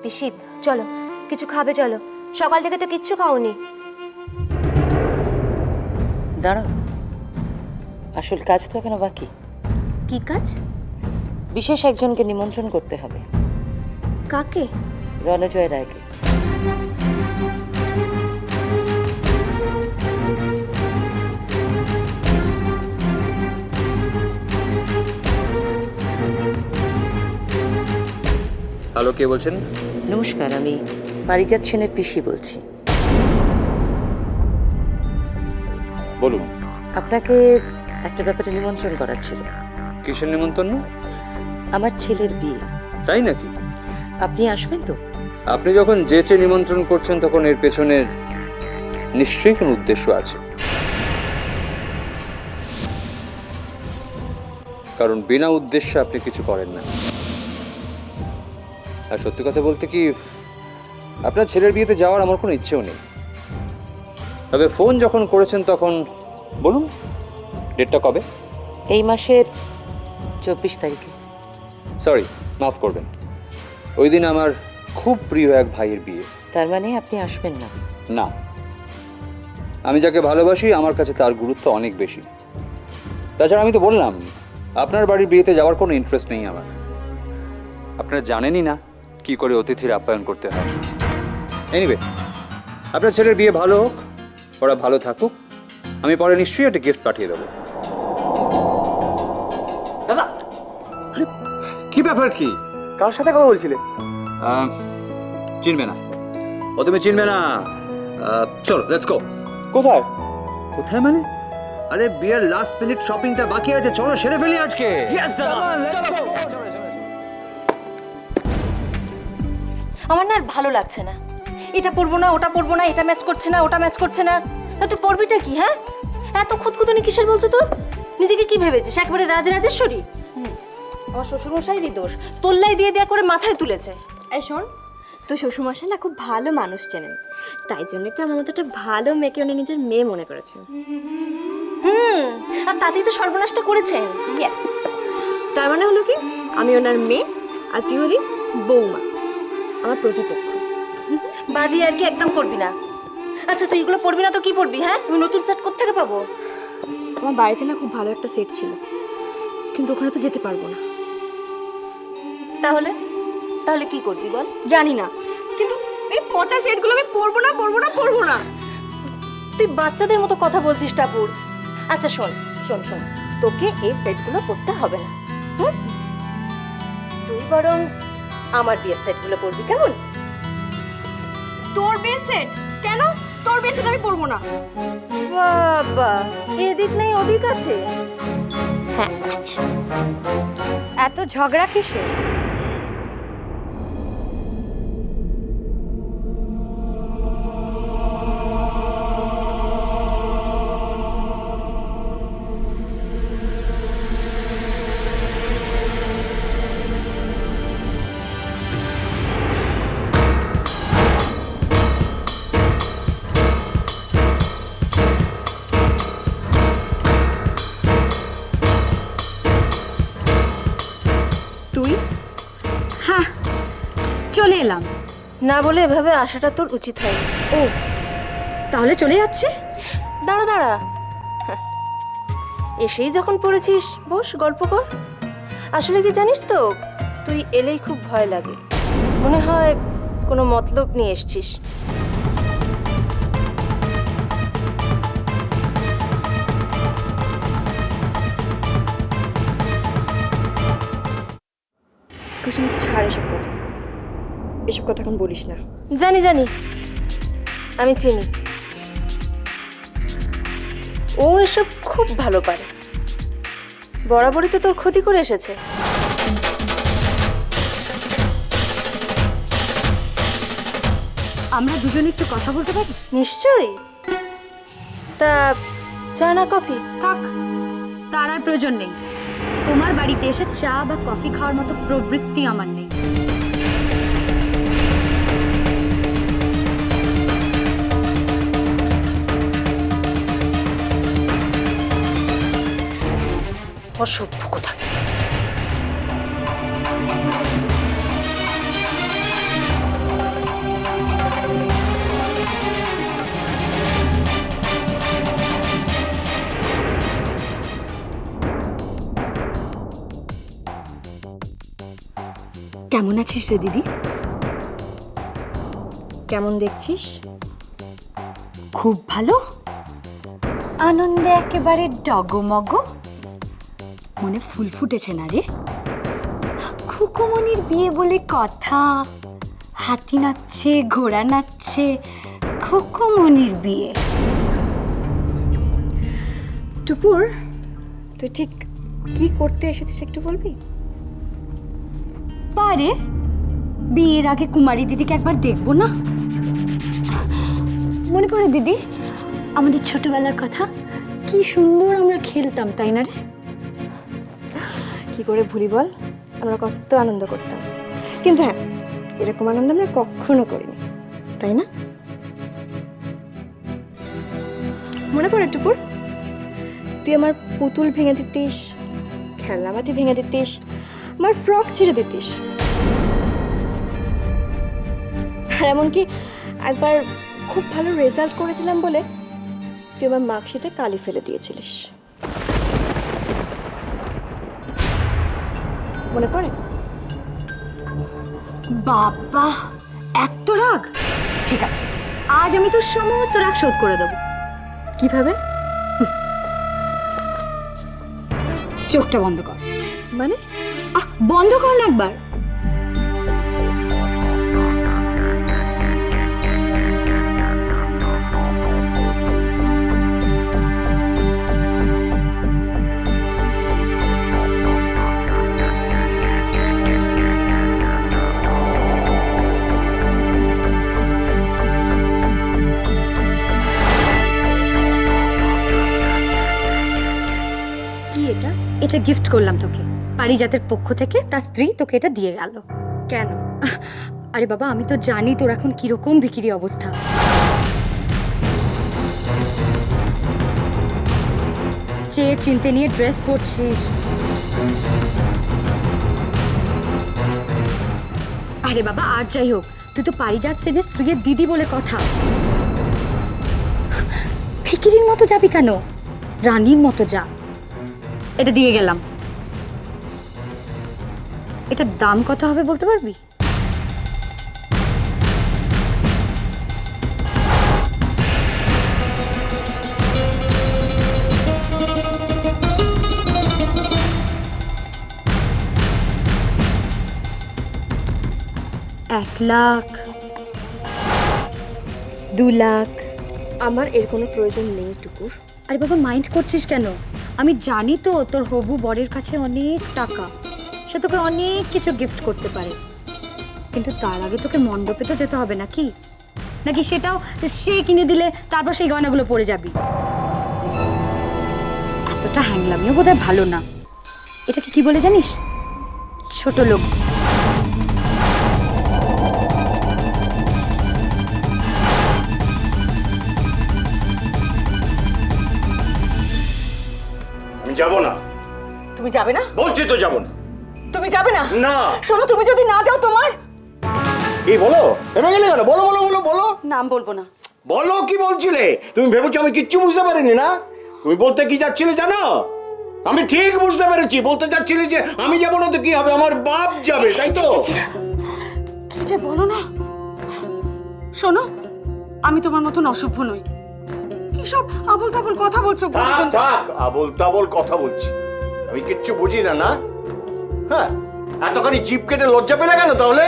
পিসি চলো, কিছু খাবে চলো, সকাল থেকে তো কিচ্ছু খাওনি। দাঁড়াও, আসল কাজ তো এখনো বাকি। কি কাজ? বিশেষ একজনকে নিমন্ত্রণ করতে হবে। কাকে? রণজয় রায়কে। হ্যালো, কে বলছেন? নমস্কার, আমি পারিজাত সেনের পিসি বলছি। বলুন। আপনাকে একটা ব্যাপারে নিমন্ত্রণ করার ছিল। কিসের নিমন্ত্রণ? আমার ছেলের বিয়ে। তাই নাকি? আপনি আসবেন তো? আপনি যখন যেচে নিমন্ত্রণ করছেন তখন এর পেছনে নিশ্চয়ই কোনো উদ্দেশ্য আছে, কারণ বিনা উদ্দেশ্যে আপনি কিছু করেন না। আর সত্যি কথা বলতে কি, আপনার ছেলের বিয়েতে যাওয়ার আমার কোনো ইচ্ছেও নেই। তবে ফোন যখন করেছেন তখন বলুন, ডেটটা কবে? এই মাসের 24 তারিখে। সরি, মাফ করবেন, ওই দিন আমার খুব প্রিয় এক ভাইয়ের বিয়ে। তার মানে আপনি আসবেন না? না, আমি যাকে ভালোবাসি আমার কাছে তার গুরুত্ব অনেক বেশি। তাছাড়া আমি তো বললাম, আপনার বাড়ির বিয়েতে যাওয়ার কোনো ইন্টারেস্ট নেই আমার। আপনারা জানেনই না কি করে অতিথির আপ্যায়ন করতে হয়। এনিওয়ে, আপনার ছেলের বিয়ে ভালো হোক, ওরা ভালো থাকুক। আমি পরে নিশ্চয়ই একটা গিফট পাঠিয়ে দেবো। দাদা, আরে কি ব্যাপার? কি কার সাথে কথা বলছিলে? চিনবে না ও, তুমি চিনবে না। চলো, লেটস গো। কোথায়? কোথায় মানে? আরে বিয়ের লাস্ট মিনিট শপিংটা বাকি আছে, চলো সেরে ফেলি আজকে। ইয়েস দাদা, চলো। আমার না আর ভালো লাগছে না। এটা পরবো না, ওটা পরবো না, এটা ম্যাচ করছে না, ওটা ম্যাচ করছে না। তা তুই পরবিটা কি? হ্যাঁ, এত খুঁতখুঁতনি কিসের বলতো তোর? নিজেকে কি ভেবেছিস একেবারে রাজরাজেশ্বরী? আমার শ্বশুরমশাইরই দোষ, তোল্লাই দিয়ে দেয়া করে মাথায় তুলেছে। এই শোন, তো শ্বশুরমশাই না খুব ভালো মানুষ চেনেন, তাই জন্য তো আমার মতো একটা ভালো মেয়েকে উনি নিজের মেয়ে মনে করেছেন। আর তাতেই তো সর্বনাশটা করেছেন। ইয়েস, তার মানে হলো কি, আমি ওনার মেয়ে আর তুই হলি বৌমা, আমার প্রতিপক্ষ। বাজি আর কি একদম করবি না। আচ্ছা তুই এগুলো পরবি না তো কি পরবি? হ্যাঁ, আমি নতুন সেট কোত্থেকে পাবো? আমার বাড়িতে না খুব ভালো একটা সেট ছিল, কিন্তু ওখানে তো যেতে পারবো না। তাহলে তাহলে কি করবি বল? জানি না, কিন্তু এই পচা সেটগুলো আমি পরবো না, পরবো না, পরবো না। তুই বাচ্চাদের মতো কথা বলছিস টাপুর। আচ্ছা শোন শোন শোন, তোকে এই সেটগুলো পরতে হবে না। হুম, তুই বরং আমার বিয়ের সেটগুলো পরবি, কেমন? তোর বিয়ে সেট? কেন তোর বিয়ে সেট আমি পরবো না? বাবা, এদিক নেই ওদিক আছে। হ্যাঁ, আচ্ছা, এত ঝগড়া কিসের? তুই? হ্যাঁ, চলে এলাম। না বলে এভাবে আসাটা তোর উচিত হয়নি। ও, তাহলে চলে যাচ্ছে? দাঁড়া দাঁড়া, হ্যাঁ, এসেই যখন পড়েছিস বস, গল্প কর। আসলে কি জানিস তো, তুই এলেই খুব ভয় লাগে, মনে হয় কোনো মতলব নিয়ে এসছিস। কুসুম, ছাড় এসব কথা, এসব কথা এখন বলিস না। জানি জানি, আমি চিনি, ও এসব খুব ভালো পারে। বরাবরই তো তোর ক্ষতি করে এসেছে। আমরা দুজনে একটু কথা বলতে পারি? নিশ্চয়ই। তা চা না কফি? থাক, তার আর প্রয়োজন নেই। তোমার বাড়িতে এসে চা বা কফি খাওয়ার মতো প্রবৃত্তি আমার নেই। অসভ্য কোথাকার। কেমন আছিস রে দিদি? কেমন দেখছিস? খুব ভালো, আনন্দে একেবারে ডগমগ। মনে ফুল ফুটেছে না রে? খুকুমনির বিয়ে বলে কথা, হাতি নাচছে, ঘোড়া নাচছে, খুকুমনির বিয়ে। টুপুর, তুই ঠিক কি করতে এসেছিস একটু বলবি? পারে, বিয়ের আগে কুমারী দিদিকে একবার দেখবো না? মনে পড়ে দিদি আমাদের ছোটবেলার কথা? কি সুন্দর আমরা খেলতাম, তাই না রে? কি করে ভুলি বল, আমরা কত আনন্দ করতাম। কিন্তু হ্যাঁ, এরকম আনন্দ আমরা কখনো করিনি, তাই না? মনে পড়ে টুকুর, তুই আমার পুতুল ভেঙে দিতিস, খেলনাবাটি ভেঙে দিতিস, আমার ফ্রক ছিঁড়ে দিতিস, আর এমনকি একবার খুব ভালো রেজাল্ট করেছিলাম বলে তুই আমার মার্কশিটে কালি ফেলে দিয়েছিলিস। মনে পড়ে? বাবা, এত রাগ! ঠিক আছে, আজ আমি তোর সমস্ত রাগ শোধ করে দেবো। কিভাবে? চোখটা বন্ধ কর। মানে? বন্ধ কর না একবার। কি এটা? এটা গিফট করলাম তোকে, পারিজাতের পক্ষ থেকে। তার স্ত্রী তোকে এটা দিয়ে গেল। কেন? আরে বাবা, আমি তো জানি তোর এখন কিরকম ভিখিরি অবস্থা। চেয়ে চিনতে নিয়ে ড্রেস পরছিস। আরে বাবা, আর যাই হোক, তুই তো পারিজাত সেনের স্ত্রীর দিদি বলে কথা। ভিখিরির মতো যাবি কেন? রানীর মতো যা। এটা দিয়ে গেলাম। এটার দাম কত হবে বলতে পারবি? $1,00,000, 2,00,000। আমার এর কোনো প্রয়োজন নেই টুকুর। আরে বাবা, মাইন্ড করছিস কেন? আমি জানি তো তোর হবু বরের কাছে অনেক টাকা, সে তোকে অনেক কিছু গিফট করতে পারে, কিন্তু তার আগে তোকে মণ্ডপে তো যেতে হবে নাকি? নাকি সেটাও সে কিনে দিলে তারপর সেই গয়নাগুলো পরে যাবি? এতটা হ্যাংলামিও বোধহয় ভালো না। এটাকে কি বলে জানিস? ছোট লোক। আমি যাব না। তুমি যাবে না? বলছি তো যাব না। তুমি যাবে না? না। শোনো, তুমি যদি না যাও তোমার কি বলো? থেমে গেলে কেন? বলো বলো বলো বলো। নাম বলবো না। বলো কি বলছিলে? তুমি ভেবেছো আমি কিচ্ছু বুঝতে পারিনি না? তুমি বলতে কি যাচ্ছিলে জানো? আমি ঠিক বুঝতে পেরেছি। বলতে চাচ্ছিলে যে আমি যাব না তো কি হবে, আমার বাপ যাবে, তাই তো? কি যে বলো না। শোনো, আমি তোমার মতন অসভ্য নই। কি সব আবল তাবল কথা বলছো? থাক থাক, আবল তাবল কথা বলছি। আমি কিচ্ছু বুঝি না না? হ্যাঁ, এতখানি জিভ কেটে লজ্জা পেলে কেন তাহলে?